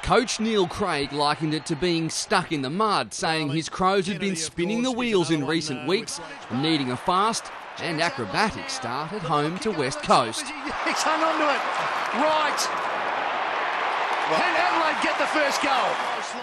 Coach Neil Craig likened it to being stuck in the mud, saying his Crows had been spinning the wheels in recent weeks and needing a fast and acrobatic start at home to West Coast. He's hung on to it. Right. Can Adelaide get the first goal?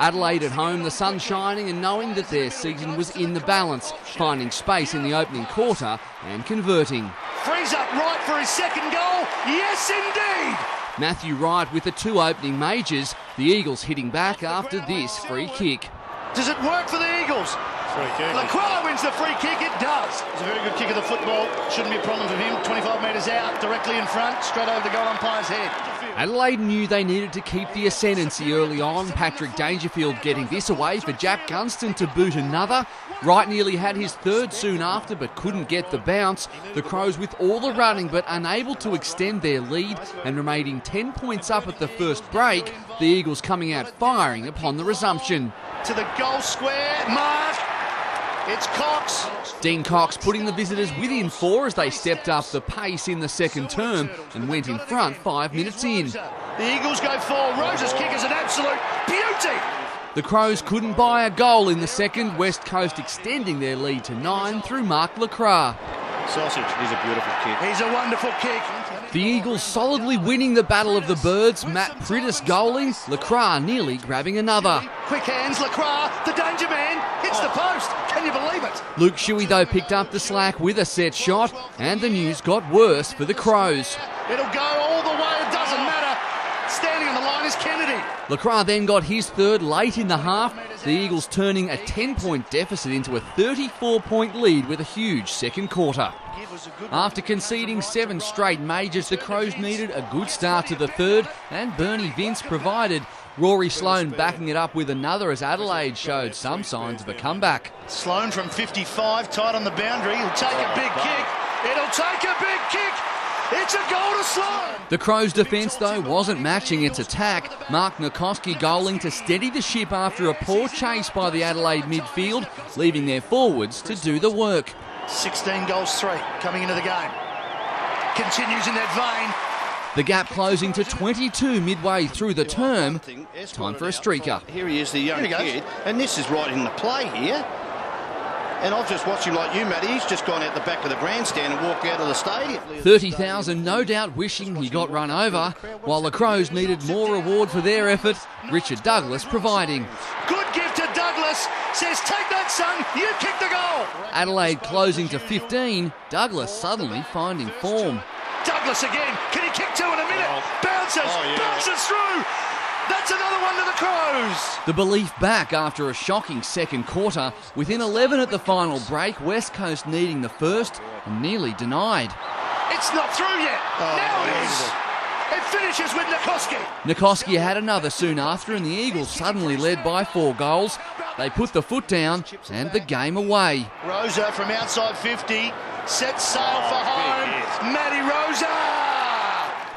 Adelaide at home, the sun shining and knowing that their season was in the balance, finding space in the opening quarter and converting. Frees up right for his second goal. Yes, indeed. Matthew Wright with the two opening majors, the Eagles hitting back after this free kick. Does it work for the Eagles? Free kick. Lacroix wins the free kick, it does. It's a very good kick of the football. Shouldn't be a problem for him. 25 metres out, directly in front, straight over the goal umpire's head. Adelaide knew they needed to keep the ascendancy early on. Patrick Dangerfield getting this away for Jack Gunston to boot another. Wright nearly had his third soon after but couldn't get the bounce. The Crows with all the running but unable to extend their lead and remaining 10 points up at the first break. The Eagles coming out firing upon the resumption. To the goal square, mark. It's Cox. Dean Cox putting the visitors within 4 as they stepped up the pace in the second term and went in front 5 minutes in. The Eagles go for Rosa's kick is an absolute beauty. The Crows couldn't buy a goal in the second, West Coast extending their lead to 9 through Mark Lacroix. Sausage, he's a beautiful kick. He's a wonderful kick. The Eagles solidly winning the Battle of the Birds, Matt Prittis goaling, Lacroix nearly grabbing another. Quick hands, Lacroix, the danger man, hits the post. Can you believe it? Luke Shuey though picked up the slack with a set shot and the news got worse for the Crows. It'll go all the way, it doesn't matter. Standing on the line is Kennedy. Lacroix then got his third late in the half, the Eagles turning a 10-point deficit into a 34-point lead with a huge second quarter. After conceding 7 straight majors, the Crows needed a good start to the third, and Bernie Vince provided. Rory Sloane backing it up with another as Adelaide showed some signs of a comeback. Sloane from 55, tight on the boundary. He'll take a big kick. It'll take a big kick. It's a goal to Sloane. The Crows' defence, though, wasn't matching its attack. Mark Nikoski goaling to steady the ship after a poor chase by the Adelaide midfield, leaving their forwards to do the work. 16 goals 3 coming into the game. Continues in that vein. The gap closing to 22 midway through the term. Time for a streaker. Here he is, the young kid, and this is right in the play here. And I've just watched him like you, Matty. He's just gone out the back of the grandstand and walked out of the stadium. 30,000 no doubt wishing he got run over, while the Crows needed more reward for their effort. Richard Douglas providing. Good give to Douglas. Says, take that, son. You kick the goal. Adelaide closing to 15. Douglas suddenly finding form. Douglas again. Can he kick 2 in a minute? Bounces. Bounces through. That's another one to the Crows. The belief back after a shocking second quarter. Within 11 at the final break, West Coast needing the first and nearly denied. It's not through yet. Now it is. It finishes with Nikoski. Nikoski had another soon after and the Eagles suddenly led by 4 goals. They put the foot down and the game away. Rosa from outside 50, sets sail for home. Matty Rosa.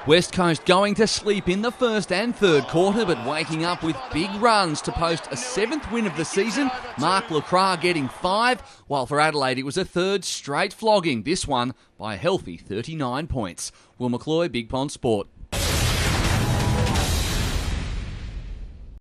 West Coast going to sleep in the first and third quarter, but waking up with big runs to post a 7th win of the season. Mark Lacroix getting 5, while for Adelaide it was a 3rd straight flogging, this one by a healthy 39 points. Will McCloy, Big Pond Sport.